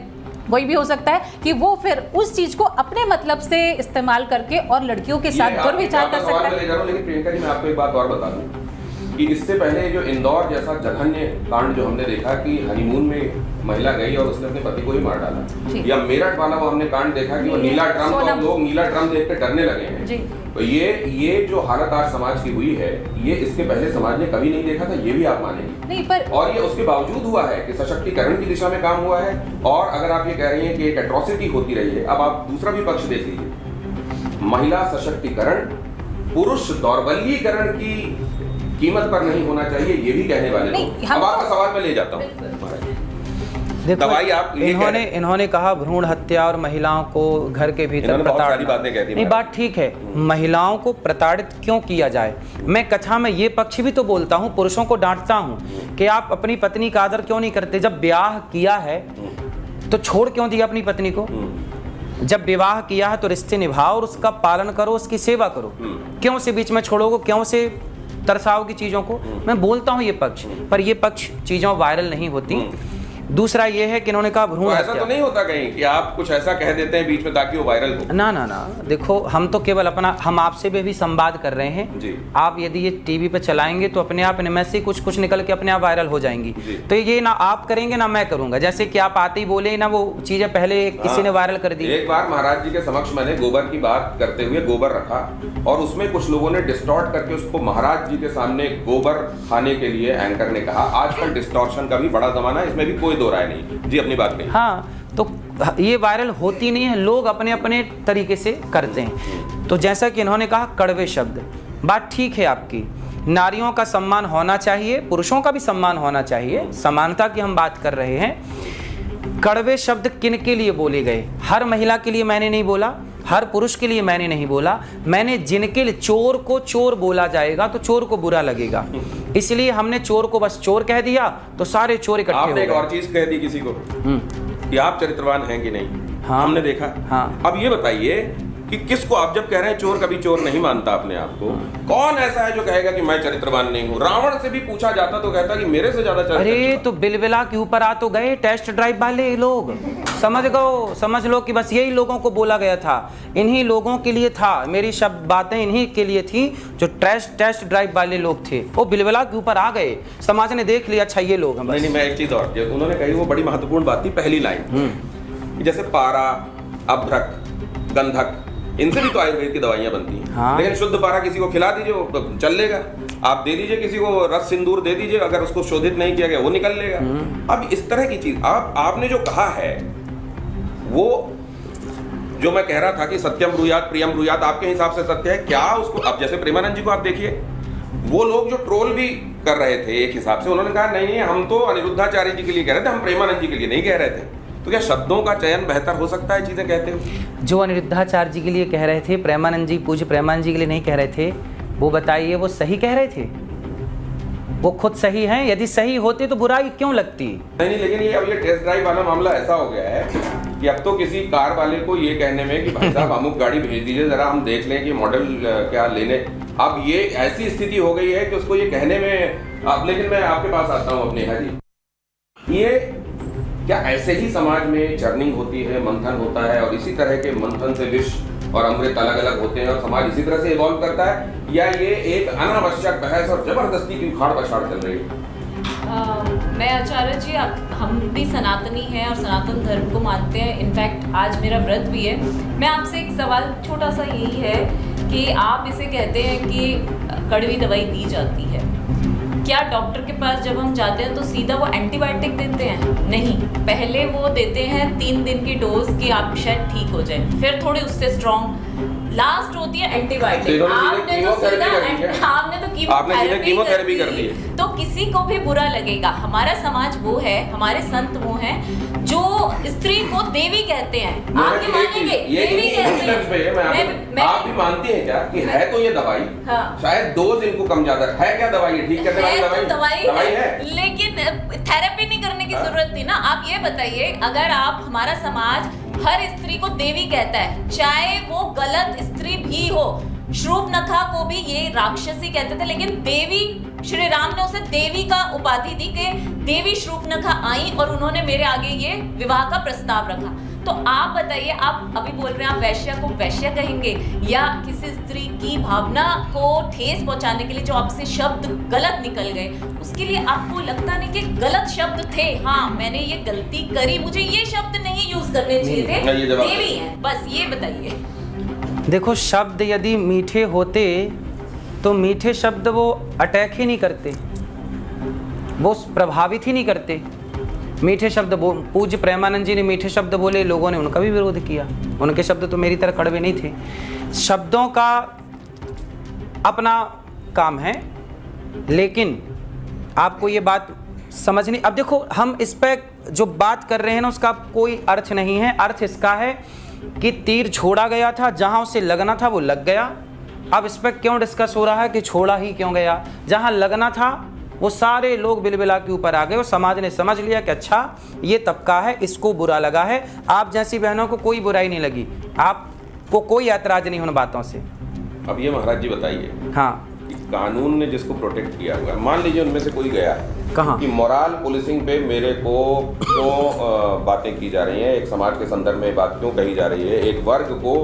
कोई भी हो सकता है, कि वो फिर उस चीज़ को अपने मतलब से इस्तेमाल करके और लड़कियों के साथ दुर्विचार कर सकता है। लेकिन प्रियंका जी मैं आपको एक बात और बता दूं कि इससे पहले जो इंदौर जैसा जघन्य कांड जो हमने देखा कि हनीमून में महिला गई और उसने अपने पति को ही मार डाला, या मेरठ वाला वो हमने कांड देखा कि वो नीला ड्रम, तो लोग नीला ड्रम देख के डरने लगे हैं। तो ये जो हालत आज समाज की हुई है, ये इसके पहले समाज ने कभी नहीं देखा था, ये भी आप मानेंगे नहीं, पर और ये उसके बावजूद हुआ है कि सशक्तिकरण की दिशा में काम हुआ है। और अगर आप ये कह रही हैं कि एक एट्रोसिटी होती रही है, अब आप दूसरा भी पक्ष देख लीजिए। महिला सशक्तिकरण पुरुष दौर्बल्यीकरण की कीमत पर नहीं होना चाहिए, ये भी कहने वाले लोग। अब आपका सवाल मैं ले जाता हूँ। दवाई आप इन्होंने कहा भ्रूण हत्या और महिलाओं को घर के भीतर प्रताड़ना, नहीं बात ठीक है, महिलाओं को प्रताड़ित क्यों किया जाए। मैं कथा में ये पक्ष भी तो बोलता हूँ, पुरुषों को डांटता हूँ कि आप अपनी पत्नी का आदर क्यों नहीं करते। जब ब्याह किया है तो छोड़ क्यों दिया अपनी पत्नी को? जब विवाह किया है तो रिश्ते निभाओ और उसका पालन करो, उसकी सेवा करो। क्यों से बीच में छोड़ोगे, क्यों से तरसाओगी चीज़ों को? मैं बोलता हूँ ये पक्ष, पर ये पक्ष चीज़ों वायरल नहीं होती। दूसरा ये है कि इन्होंने कहा भ्रूण हत्या। ऐसा तो नहीं होता कहीं कि आप कुछ ऐसा कह देते हैं बीच में ताकि वो वायरल हो? ना ना ना, देखो हम तो केवल अपना, हम आपसे भी संवाद कर रहे हैं जी। आप यदि ये टीवी पे चलाएंगे तो अपने आप इनमें से कुछ निकल के अपने आप वायरल हो जाएंगी। तो ये ना आप करेंगे ना मैं करूंगा, जैसे कि आप आते ही बोले ना वो चीजें पहले किसी ने वायरल कर दी। एक बार महाराज जी के समक्ष मैंने गोबर की बात करते हुए गोबर रखा और उसमें कुछ लोगों ने डिस्टॉर्ट करके उसको महाराज जी के सामने गोबर खाने के लिए एंकर ने कहा। आजकल डिस्टॉर्शन का भी बड़ा जमाना है, इसमें भी कोई दो राय नहीं जी। अपनी बात कही। हाँ, तो ये वायरल होती नहीं है, लोग अपने अपने तरीके से करते हैं। तो जैसा कि इन्होंने कहा कड़वे शब्द, बात ठीक है आपकी, नारियों का सम्मान होना चाहिए, पुरुषों का भी सम्मान होना चाहिए, समानता की हम बात कर रहे हैं। कड़वे शब्द किन के लिए बोले गए? हर महिला के लिए मैंने नहीं बोला, हर पुरुष के लिए मैंने नहीं बोला, मैंने जिनके लिए चोर को चोर बोला जाएगा तो चोर को बुरा लगेगा, इसलिए हमने चोर को बस चोर कह दिया तो सारे चोर इकट्ठे हो आपने एक गए। और चीज कह दी किसी को कि आप चरित्रवान हैं कि नहीं। हाँ। हमने देखा। हाँ। अब ये बताइए कि किसको, आप जब कह रहे हैं चोर कभी चोर नहीं मानता अपने आप को, कौन ऐसा है जो कहेगा कि मैं चरित्रवान नहीं हूँ? रावण से भी पूछा जाता तो कहता कि मेरे से ज्यादा चरित्र। अरे तो बिलबिला के ऊपर आ तो गए टेस्ट ड्राइव वाले लोग, समझ लो कि बस यही लोगों को बोला गया था, इन्हीं लोगों के लिए था, मेरी शब्द बातें इन्हीं के लिए थी जो टेस्ट ड्राइव वाले लोग थे, वो बिलबिला के ऊपर आ गए, समाज ने देख लिया अच्छा ये लोग हैं बस। नहीं, मैं एक चीज और, जो उन्होंने कही वो बड़ी महत्वपूर्ण बात थी, पहली लाइन, जैसे पारा, अभ्रक, गंधक, इनसे भी तो आयुर्वेद की दवाइयां बनती हैं। हाँ। लेकिन शुद्ध पारा किसी को खिला दीजिए वो चल लेगा, आप दे दीजिए किसी को रस सिंदूर दे दीजिए, अगर उसको शोधित नहीं किया गया वो निकल लेगा। अब इस तरह की चीज आपने जो कहा है, वो जो मैं कह रहा था कि सत्यम ब्रूयात प्रियम ब्रूयात, आपके हिसाब से सत्य है क्या उसको? अब जैसे प्रेमानंद जी को आप देखिए, वो लोग जो ट्रोल भी कर रहे थे एक हिसाब से, उन्होंने कहा नहीं हम तो अनिरुद्धाचार्य जी के लिए कह रहे थे, हम प्रेमानंद जी के लिए नहीं कह रहे थे। तो क्या शब्दों का चयन बेहतर हो सकता है चीजें कहते हो? जो अनिरुद्धाचार्य जी के लिए कह रहे थे, प्रेमानंद जी, पूज्य प्रेमानंद जी के लिए नहीं कह रहे थे, वो बताइए वो सही कह रहे थे? वो खुद सही हैं? यदि सही होते तो बुराई क्यों लगती? नहीं, लेकिन ये अब ये टेस्ट ड्राइव वाला मामला ऐसा हो गया है कि अब तो किसी कार वाले को ये कहने में कि भाई साहब अमुक गाड़ी भेज दीजिए, जरा हम देख लें कि मॉडल क्या लेने, अब ये ऐसी स्थिति हो गई है कि उसको ये कहने में। अब लेकिन मैं आपके पास आता हूँ अपने जी, ये क्या ऐसे ही समाज में जर्निंग होती है, मंथन होता है, और इसी तरह के मंथन से विष और अमृत अलग अलग होते हैं और समाज इसी तरह से इवॉल्व करता है, या ये एक अनावश्यक बहस और जबरदस्ती की उखाड़ पछाड़ चल रही है? मैं आचार्य जी, हम भी सनातनी हैं और सनातन धर्म को मानते हैं। इनफैक्ट आज मेरा व्रत भी है। मैं आपसे एक सवाल छोटा सा यही है कि आप इसे कहते हैं कि कड़वी दवाई दी जाती है, क्या डॉक्टर के पास जब हम जाते हैं तो सीधा वो एंटीबायोटिक देते हैं? नहीं, पहले वो देते हैं 3 दिन की डोज कि आप शायद ठीक हो जाए, फिर थोड़ी उससे स्ट्रॉन्ग, लास्ट होती है एंटीबायोटिक। आपने तो कीमोथेरेपी कर दी है। तो किसी को भी बुरा लगेगा। हमारा समाज वो है, हमारे संत वो हैं जो स्त्री को देवी कहते हैं। आप भी मानेंगे, देवी कहते हैं। आप भी मानती हैं क्या कि है तो ये दवाई? हाँ। शायद डोज इनको कम ज्यादा है, क्या दवाई है ठीक करने वाली दवाई है, लेकिन थेरेपी नहीं करने की जरूरत थी ना। आप ये बताइए, अगर आप, हमारा समाज हर स्त्री को देवी कहता है, चाहे वो गलत स्त्री भी हो, शूर्पणखा को भी ये राक्षसी कहते थे, लेकिन देवी, श्री राम ने उसे देवी का उपाधि दी कि देवी शूर्पणखा आई और उन्होंने मेरे आगे ये विवाह का प्रस्ताव रखा। तो आप बताइए, आप अभी बोल रहे हैं आप वैश्या को वैश्या कहेंगे, या किसी स्त्री की भावना को ठेस पहुंचाने के लिए जो आपसे शब्द गलत निकल गए, उसके लिए आपको लगता नहीं कि गलत शब्द थे? हाँ, मैंने ये गलती करी, मुझे ये शब्द नहीं यूज करने चाहिए थे, देवी है, बस ये बताइए। देखो, शब्द यदि मीठे होते तो मीठे शब्द वो अटैक ही नहीं करते, वो प्रभावित ही नहीं करते। मीठे शब्द पूज्य प्रेमानंद जी ने मीठे शब्द बोले, लोगों ने उनका भी विरोध किया, उनके शब्द तो मेरी तरह कड़वे नहीं थे। शब्दों का अपना काम है, लेकिन आपको ये बात समझनी। अब देखो, हम इस पर जो बात कर रहे हैं ना, उसका कोई अर्थ नहीं है। अर्थ इसका है कि तीर छोड़ा गया था, जहां उसे लगना था वो लग गया। अब इस पर क्यों डिस्कस हो रहा है कि छोड़ा ही क्यों गया? जहां लगना था वो सारे लोग बिलबिला के ऊपर आ गए और समाज ने समझ लिया कि अच्छा ये तबका है, इसको बुरा लगा है। आप जैसी बहनों को कोई बुराई नहीं लगी, आपको कोई ऐतराज नहीं उन बातों से। अब ये महाराज जी बताइए, हाँ, कि कानून ने जिसको प्रोटेक्ट किया हुआ है, मान लीजिए उनमें से कोई गया कहाँ कि मोरल पुलिसिंग पे मेरे को क्यों बातें की जा रही हैं, एक समाज के संदर्भ में बात क्यों कही जा रही है, एक वर्ग को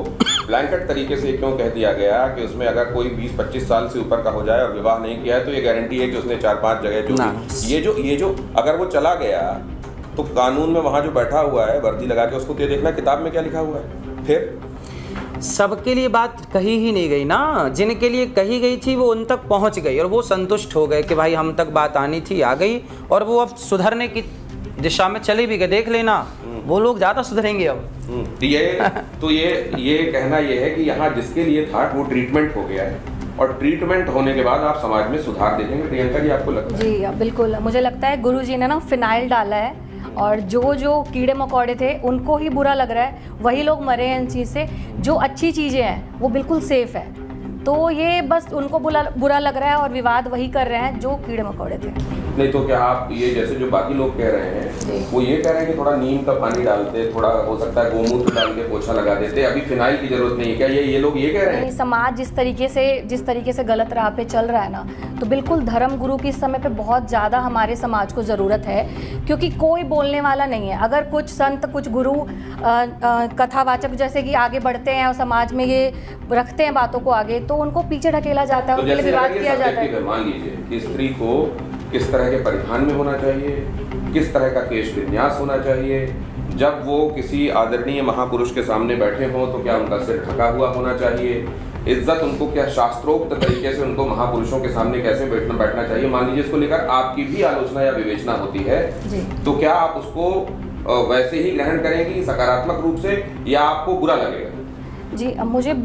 ब्लैंकेट तरीके से क्यों कह दिया गया कि उसमें अगर कोई 20-25 साल से ऊपर का हो जाए और विवाह नहीं किया है तो ये गारंटी है कि उसने 4-5 जगह ये जो अगर वो चला गया तो कानून में वहाँ जो बैठा हुआ है वर्दी लगा के, उसको तो देखना किताब में क्या लिखा हुआ है। फिर सबके लिए बात कही ही नहीं गई ना, जिनके लिए कही गई थी वो उन तक पहुंच गई और वो संतुष्ट हो गए कि भाई हम तक बात आनी थी, आ गई, और वो अब सुधरने की दिशा में चले भी गए। देख लेना, वो लोग ज़्यादा सुधरेंगे अब। तो ये कहना ये है कि यहाँ जिसके लिए था वो ट्रीटमेंट हो गया है, और ट्रीटमेंट होने के बाद आप समाज में सुधार देखेंगे। प्रियंका जी, आपको लगता है? जी बिल्कुल, मुझे लगता है गुरु जी ने ना फिनाइल डाला है और जो कीड़े मकोड़े थे उनको ही बुरा लग रहा है, वही लोग मरे हैं इन चीज़ से। जो अच्छी चीज़ें हैं वो बिल्कुल सेफ है, तो ये बस उनको बुरा लग रहा है और विवाद वही कर रहे हैं जो कीड़े मकोड़े थे। नहीं तो क्या आप ये जैसे जो बाकी लोग कह रहे हैं वो ये कह रहे हैं कि थोड़ा नीम का पानी डालते, थोड़ा हो सकता है गोमूत्र डाल के पोछा लगा देते, अभी फिनाइल की जरूरत नहीं है, क्या ये लोग ये कह रहे हैं? नहीं, समाज जिस तरीके से गलत राह पे चल रहा है ना, तो बिल्कुल धर्म गुरु की इस समय पे बहुत ज़्यादा हमारे समाज को ज़रूरत है, क्योंकि कोई बोलने वाला नहीं है। अगर कुछ संत, कुछ गुरु कथावाचक जैसे कि आगे बढ़ते हैं और समाज में ये रखते हैं बातों को आगे, तो उनको पीछे ढकेला जाता है, तो उनके लिए विवाद किया जाता है। मान लीजिए कि स्त्री को किस तरह के परिधान में होना चाहिए, किस तरह का केश विन्यास होना चाहिए, जब वो किसी आदरणीय महापुरुष के सामने बैठे हों तो क्या उनका सिर ढका हुआ होना चाहिए, इज्जत उनको क्या शास्त्रोक्त तरीके से उनको महापुरुषों के सामने कैसे बैठना चाहिए, मान लीजिए इसको लेकर आपकी भी आलोचना या विवेचना होती है, तो क्या आप उसको वैसे ही ग्रहण करेंगी सकारात्मक रूप से या आपको बुरा लगेगा? जी,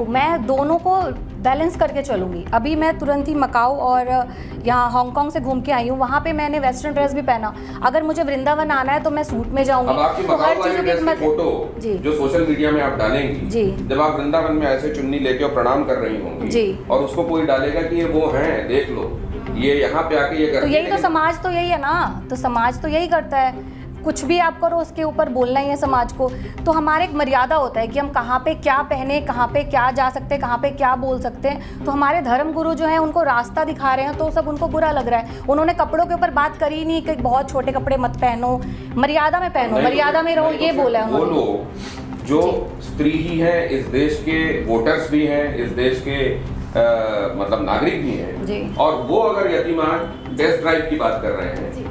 मैं दोनों को बैलेंस करके चलूँगी। अभी मैं तुरंत ही मकाऊ और यहाँ हांगकांग से घूम के आई हूँ, वहाँ पे मैंने वेस्टर्न ड्रेस भी पहना। अगर मुझे वृंदावन आना है तो मैं सूट में जाऊँगी। अब आपकी मकाऊ वाली ड्रेस की फोटो जो सोशल मीडिया में आप डालेंगी, जब आप वृंदावन में ऐसे चुन्नी लेके और प्रणाम कर रही होंगी और उसको कोई डालेगा कि ये वो हैं, देख लो ये यहाँ पे आके ये करते हैं, तो यही तो समाज तो यही है ना, तो समाज तो यही करता है, कुछ भी आप करो उसके ऊपर बोलना ही है समाज को। तो हमारे एक मर्यादा होता है कि हम कहाँ पे क्या पहने, कहाँ पे क्या जा सकते हैं, कहाँ पे क्या बोल सकते हैं। तो हमारे धर्म गुरु जो हैं उनको रास्ता दिखा रहे हैं, तो सब उनको बुरा लग रहा है। उन्होंने कपड़ों के ऊपर बात करी ही नहीं कि बहुत छोटे कपड़े मत पहनो, मर्यादा में पहनो, मर्यादा में रहो, ये बोला है उन्होंने। वो लोग जो स्त्री ही हैं, इस देश के वोटर्स भी हैं, इस देश के मतलब नागरिक भी हैं, और वो अगर यतीमान टेस्ट ड्राइव की बात कर रहे हैं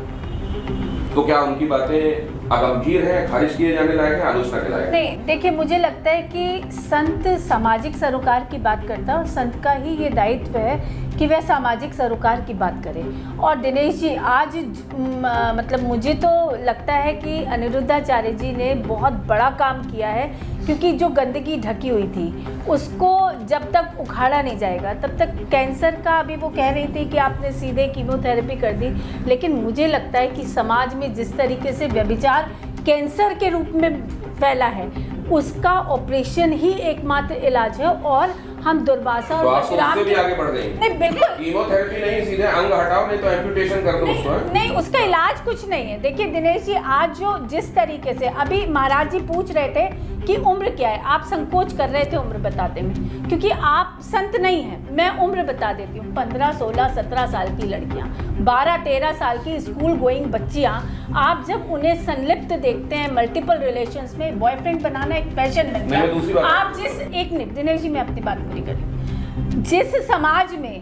तो क्या उनकी बातें अगंभीर हैं, खारिज किए जाने लायक हैं, आलोचना के लायक? नहीं, देखिए मुझे लगता है कि संत सामाजिक सरोकार की बात करता है और संत का ही ये दायित्व है कि वह सामाजिक सरोकार की बात करें। और दिनेश जी आज मतलब मुझे तो लगता है कि अनिरुद्धाचार्य जी ने बहुत बड़ा काम किया है, क्योंकि जो गंदगी ढकी हुई थी उसको जब तक उखाड़ा नहीं जाएगा तब तक कैंसर का, अभी वो कह रही थी कि आपने सीधे कीमोथेरेपी कर दी, लेकिन मुझे लगता है कि समाज में जिस तरीके से व्यभिचार कैंसर के रूप में फैला है उसका ऑपरेशन ही एकमात्र इलाज है। और हम दुर्वासा और परशुराम उससे भी आगे बढ़ गए। नहीं, बिल्कुल कीमोथेरेपी नहीं, सीधे अंग हटाओ, नहीं तो एम्पुटेशन कर दो उसको। नहीं, उसका इलाज कुछ नहीं है। देखिए दिनेश जी, आज जो जिस तरीके से अभी महाराज जी पूछ रहे थे कि उम्र क्या है, आप संकोच कर रहे थे उम्र बताते में, क्योंकि आप संत नहीं हैं। मैं उम्र बता देती हूँ, 15, 16, 17 साल की लड़कियाँ, 12, 13 साल की स्कूल गोइंग बच्चियाँ, आप जब उन्हें संलिप्त देखते हैं मल्टीपल रिलेशंस में, बॉयफ्रेंड बनाना एक फैशन बन गया। आप जिस एक मिनट दिनेश जी, मैं अपनी बात पूरी करी, जिस समाज में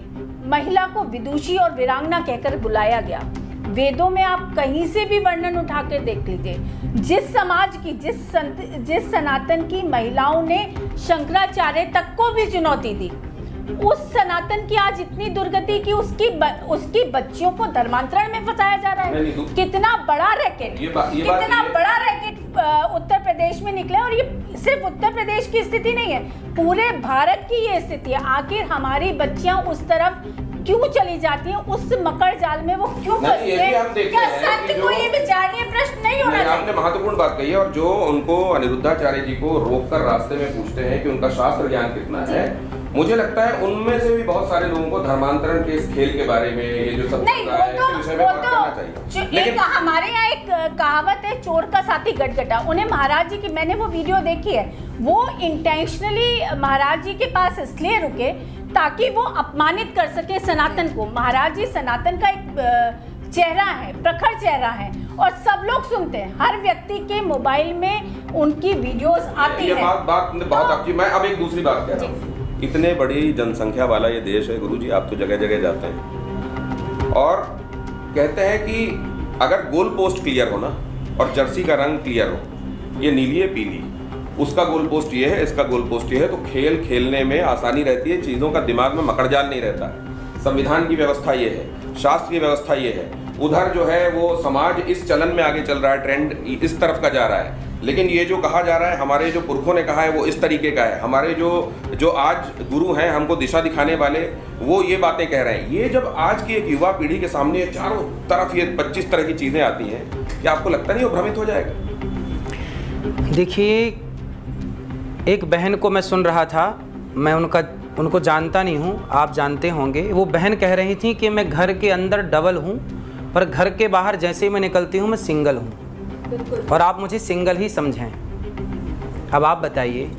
महिला को विदुषी और वीरांगना कहकर बुलाया गया, वेदों में आप कहीं से भी वर्णन उठा कर देख लीजिए, जिस समाज की, जिस सनातन की महिलाओं ने शंकराचार्य तक को भी चुनौती दी, उस सनातन की आज इतनी दुर्गति की उसकी बच्चियों को धर्मांतरण में फंसाया जा रहा है। कितना बड़ा रैकेट, कितना बड़ा रैकेट उत्तर प्रदेश में निकला। और ये सिर्फ उत्तर प्रदेश की स्थिति नहीं है, पूरे भारत की ये स्थिति है। आखिर हमारी बच्चियां उस तरफ क्यों चली जाती हैं, उस मकर जाल में वो क्यों फंसती हैं? क्या संत को ये विचारणीय प्रश्न नहीं होना चाहिए? आपने महत्वपूर्ण बात कही है, और जो उनको अनिरुद्धाचार्य जी को रोककर रास्ते में पूछते हैं कि उनका शास्त्र ज्ञान कितना है, मुझे लगता है उनमें से भी बहुत सारे लोगों को धर्मांतरण के इस खेल के बारे में, ये जो सब नहीं, इसके विषय में बात करना चाहिए। लेकिन हमारे यहाँ एक कहावत है, चोर का साथी गटगटा। उन्हें महाराज जी की, मैंने वो वीडियो देखी है, वो इंटेंशनली महाराज जी के पास इसलिए रुके ताकि वो अपमानित कर सके सनातन को। महाराज जी सनातन का एक चेहरा है, प्रखर चेहरा है, और सब लोग सुनते हैं, हर व्यक्ति के मोबाइल में उनकी वीडियोस आती है। ये बात बहुत अच्छी। मैं अब एक दूसरी बात कह रहा हूँ, इतने बड़ी जनसंख्या वाला ये देश है गुरुजी, आप तो जगह जगह जाते हैं और कहते हैं कि अगर गोल पोस्ट क्लियर हो ना और जर्सी का रंग क्लियर हो, ये नीली है पीली, उसका गोल पोस्ट ये है, इसका गोल पोस्ट ये है, तो खेल खेलने में आसानी रहती है, चीज़ों का दिमाग में मकड़जाल नहीं रहता। संविधान की व्यवस्था ये है, शास्त्र की व्यवस्था ये है। उधर जो है वो समाज इस चलन में आगे चल रहा है, ट्रेंड इस तरफ का जा रहा है, लेकिन ये जो कहा जा रहा है हमारे जो पुरखों ने कहा है वो इस तरीके का है। हमारे जो आज गुरु हैं, हमको दिशा दिखाने वाले, वो ये बातें कह रहे हैं। ये जब आज की एक युवा पीढ़ी के सामने चारों तरफ ये 25 तरह की चीज़ें आती हैं, क्या आपको लगता नहीं वो भ्रमित हो जाएगा? देखिए, एक बहन को मैं सुन रहा था, मैं उनको जानता नहीं हूँ, आप जानते होंगे। वो बहन कह रही थी कि मैं घर के अंदर डबल हूँ, पर घर के बाहर जैसे ही मैं निकलती हूँ मैं सिंगल हूँ, और आप मुझे सिंगल ही समझें। अब आप बताइए,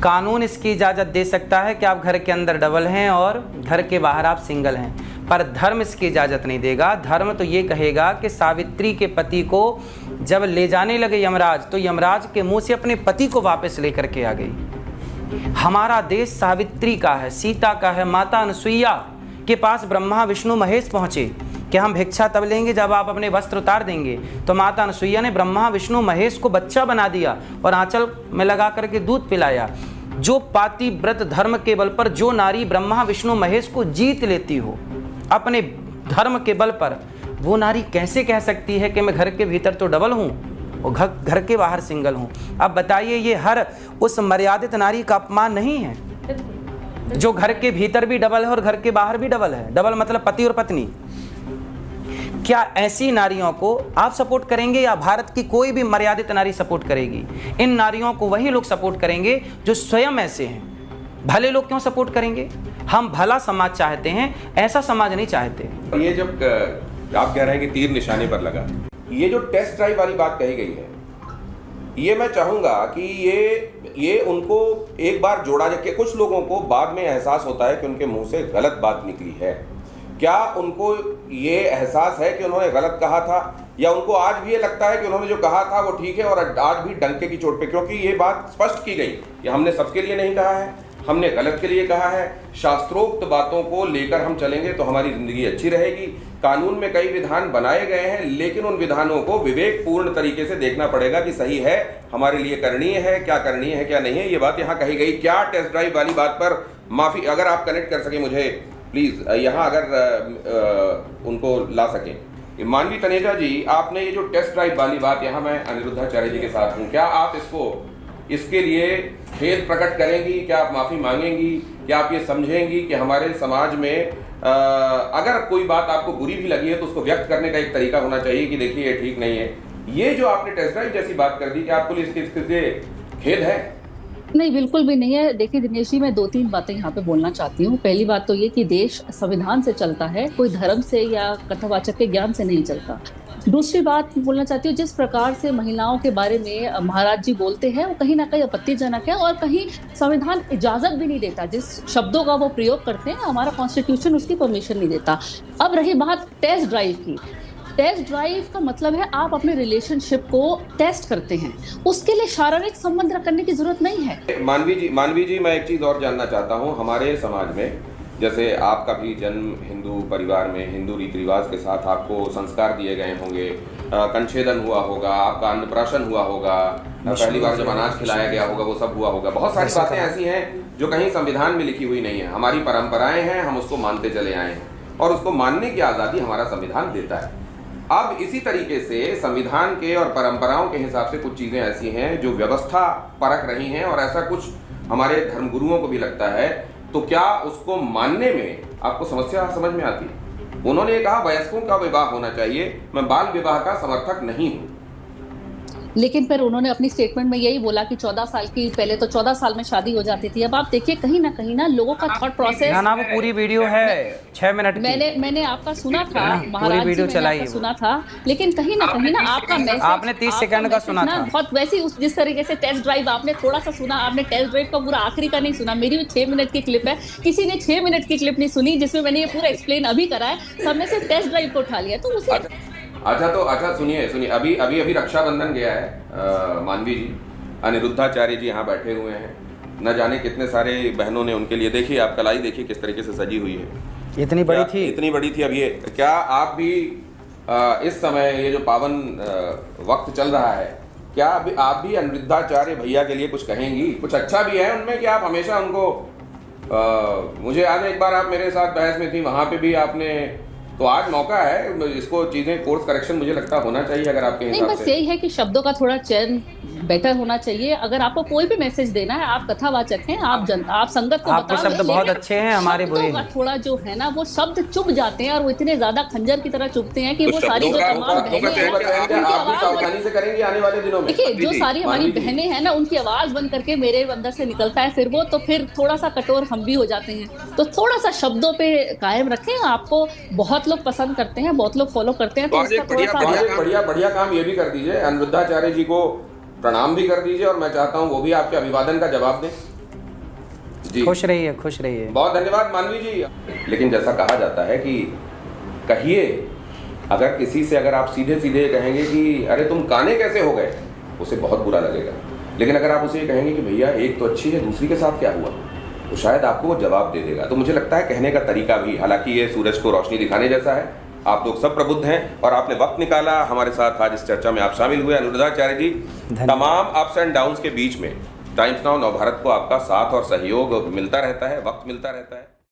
कानून इसकी इजाज़त दे सकता है कि आप घर के अंदर डबल हैं और घर के बाहर आप सिंगल हैं, पर धर्म इसकी इजाज़त नहीं देगा। धर्म तो ये कहेगा कि सावित्री के पति को जब ले जाने लगे यमराज, तो यमराज के मुंह से अपने पति को वापस लेकर के आ गई। हमारा देश सावित्री का है, सीता का है। माता अनुसुईया के पास ब्रह्मा विष्णु महेश पहुँचे कि हम भिक्षा तब लेंगे जब आप अपने वस्त्र उतार देंगे, तो माता अनुसुईया ने ब्रह्मा विष्णु महेश को बच्चा बना दिया और आंचल में लगा करके दूध पिलाया। जो पाति व्रत धर्म के बल पर जो नारी ब्रह्मा विष्णु महेश को जीत लेती हो अपने धर्म के बल पर, वो नारी कैसे कह सकती है कि मैं घर के भीतर तो डबल हूँ और घर के बाहर सिंगल हूँ? अब बताइए, ये हर उस मर्यादित नारी का अपमान नहीं है जो घर के भीतर भी डबल है और घर के बाहर भी डबल है? डबल मतलब पति और पत्नी। क्या ऐसी नारियों को आप सपोर्ट करेंगे या भारत की कोई भी मर्यादित नारी सपोर्ट करेगी? इन नारियों को वही लोग सपोर्ट करेंगे जो स्वयं ऐसे हैं। भले लोग क्यों सपोर्ट करेंगे? हम भला समाज चाहते हैं, ऐसा समाज नहीं चाहते। ये जब आप कह रहे हैं कि तीर निशाने पर लगा, ये जो टेस्ट ड्राइव वाली बात कही गई है, ये मैं चाहूंगा कि ये उनको एक बार जोड़ा जाए। कुछ लोगों को बाद में एहसास होता है कि उनके मुंह से गलत बात निकली है। क्या उनको ये एहसास है कि उन्होंने गलत कहा था, या उनको आज भी ये लगता है कि उन्होंने जो कहा था वो ठीक है और आज भी डंके की चोट पे? क्योंकि ये बात स्पष्ट की गई कि हमने सबके लिए नहीं कहा है, हमने गलत के लिए कहा है। शास्त्रोक्त बातों को लेकर हम चलेंगे तो हमारी जिंदगी अच्छी रहेगी। कानून में कई विधान बनाए गए हैं, लेकिन उन विधानों को विवेकपूर्ण तरीके से देखना पड़ेगा कि सही है, हमारे लिए करणीय है, क्या करणीय है क्या नहीं है। ये बात यहाँ कही गई। क्या टेस्ट ड्राइव वाली बात पर माफी, अगर आप कनेक्ट कर सके मुझे प्लीज, यहाँ अगर उनको ला सकें। मानवी तनेजा जी, आपने ये जो टेस्ट ड्राइव वाली बात, यहाँ मैं अनिरुद्धाचार्य जी के साथ हूँ, क्या आप इसके लिए खेद प्रकट करेंगी? क्या आप माफ़ी मांगेंगी? क्या आप ये समझेंगी कि हमारे समाज में अगर कोई बात आपको बुरी भी लगी है तो उसको व्यक्त करने का एक तरीका होना चाहिए कि देखिए ये ठीक नहीं है? ये जो आपने टेस्ट ड्राइव जैसी बात कर दी, क्या आपको इसके खेद है? नहीं, बिल्कुल भी नहीं है। देखिए दिनेश जी, मैं 2-3 बातें यहाँ पे बोलना चाहती हूँ। पहली बात तो ये कि देश संविधान से चलता है, कोई धर्म से या कथावाचक के ज्ञान से नहीं चलता। दूसरी बात बोलना चाहती हूँ, जिस प्रकार से महिलाओं के बारे में महाराज जी बोलते हैं वो कहीं ना कहीं आपत्तिजनक है, और कहीं संविधान इजाजत भी नहीं देता। जिस शब्दों का वो प्रयोग करते हैं, हमारा कॉन्स्टिट्यूशन उसकी परमिशन नहीं देता। अब रही बात टेस्ट ड्राइव की, टेस्ट ड्राइव का मतलब है आप अपने रिलेशनशिप को टेस्ट करते हैं, उसके लिए शारीरिक संबंध करने की जरूरत नहीं है। मानवी जी, मैं एक चीज और जानना चाहता हूँ। हमारे समाज में, जैसे आपका भी जन्म हिंदू परिवार में, हिंदू रीति रिवाज के साथ आपको संस्कार दिए गए होंगे, कंछेदन हुआ होगा, आपका अन्नप्राशन हुआ होगा, पहली बार जब अनाज खिलाया गया होगा, वो सब हुआ होगा। बहुत सारी बातें ऐसी हैं जो कहीं संविधान में लिखी हुई नहीं है। हमारी परंपराएं हैं, हम उसको मानते चले आए हैं और उसको मानने की आज़ादी हमारा संविधान देता है। अब इसी तरीके से संविधान के और परंपराओं के हिसाब से कुछ चीज़ें ऐसी हैं जो व्यवस्था परख रही हैं, और ऐसा कुछ हमारे धर्मगुरुओं को भी लगता है, तो क्या उसको मानने में आपको समस्या समझ में आती है? उन्होंने कहा वयस्कों का विवाह होना चाहिए, मैं बाल विवाह का समर्थक नहीं हूँ। लेकिन फिर उन्होंने अपनी स्टेटमेंट में यही बोला कि 14 साल की, पहले तो 14 साल में शादी हो जाती थी। अब आप देखिए कहीं ना लोगों का थॉट प्रोसेस, ना वो पूरी वीडियो है 6 मिनट की। मैंने आपका सुना था, पूरी वीडियो चलाई सुना था, लेकिन कहीं ना आपका मैसेज, आपने 30 सेकंड का सुना था बहुत वैसे ही जिस तरीके से टेस्ट ड्राइव आपने थोड़ा सा सुना, आपने टेस्ट ड्राइव का पूरा आखिरी का नहीं सुना। मेरी भी 6 मिनट की क्लिप है, किसी ने 6 मिनट की क्लिप नहीं सुनी जिसमें मैंने ये पूरा एक्सप्लेन अभी करा है। सब में से टेस्ट ड्राइव को उठा लिया, तो उसे अच्छा सुनिए, अभी रक्षाबंधन गया है। मानवी जी, अनिरुद्धाचार्य जी यहाँ बैठे हुए हैं, न जाने कितने सारे बहनों ने उनके लिए, देखिए आप कलाई देखिए किस तरीके से सजी हुई है, इतनी बड़ी थी। अब ये क्या आप भी इस समय ये जो पावन वक्त चल रहा है, क्या आप भी अनिरुद्धाचार्य भैया के लिए कुछ कहेंगी? कुछ अच्छा भी है उनमें कि आप हमेशा उनको मुझे याद है एक बार आप मेरे साथ बहस में थी, वहाँ पे भी आपने, तो आज मौका है, इसको चीजें कोर्स करेक्शन मुझे लगता होना चाहिए अगर आपके नहीं, बस यही है कि शब्दों का थोड़ा चयन बेटर होना चाहिए। अगर आपको कोई भी मैसेज देना है, आप कथावाचक हैं, आप संगत को आपके बता शब्द रहे हैं, बहुत लेकिन अच्छे हैं, हमारे बुरे शब्दों हैं। का थोड़ा जो है ना, वो शब्द चुभ जाते हैं और वो इतने ज्यादा खंजर की तरह चुभते हैं कि तो वो सारी जो तमाम बहनें हैं ना, उनकी आप भी आवाज सावधानी से करेंगे आने वाले दिनों में। देखिए, जो जी, सारी हमारी मानवी जी। बहनें हैं ना, उनकी आवाज बन करके मेरे अंदर से निकलता है फिर वो, तो फिर थोड़ा सा कठोर हम भी हो जाते हैं। तो थोड़ा सा शब्दों पे कायम रखें। आपको बहुत लोग पसंद करते हैं, बहुत लोग फॉलो करते हैं, तो और इसका एक थोड़ा सा बढ़िया काम ये भी कर दीजिए, अनिरुद्धाचार्य जी को प्रणाम भी कर दीजिए, और मैं चाहता हूँ वो भी आपके अभिवादन का जवाब दें। जी, खुश रहिए, खुश रहिए। बहुत धन्यवाद मानवी जी। लेकिन जैसा कहा जाता है कि कहिए, अगर किसी से अगर आप सीधे सीधे कहेंगे कि अरे तुम काने कैसे हो गए, उसे बहुत बुरा लगेगा। लेकिन अगर आप उसे ये कहेंगे कि भैया एक तो अच्छी है, दूसरी के साथ क्या हुआ, तो शायद आपको वो जवाब दे देगा। तो मुझे लगता है कहने का तरीका भी, हालांकि ये सूरज को रोशनी दिखाने जैसा है। आप लोग सब प्रबुद्ध हैं और आपने वक्त निकाला हमारे साथ आज इस चर्चा में आप शामिल हुए। अनिरुद्धाचार्य जी, तमाम अप्स एंड डाउन्स के बीच में टाइम्स नाउ नवभारत को आपका साथ और सहयोग मिलता रहता है, वक्त मिलता रहता है।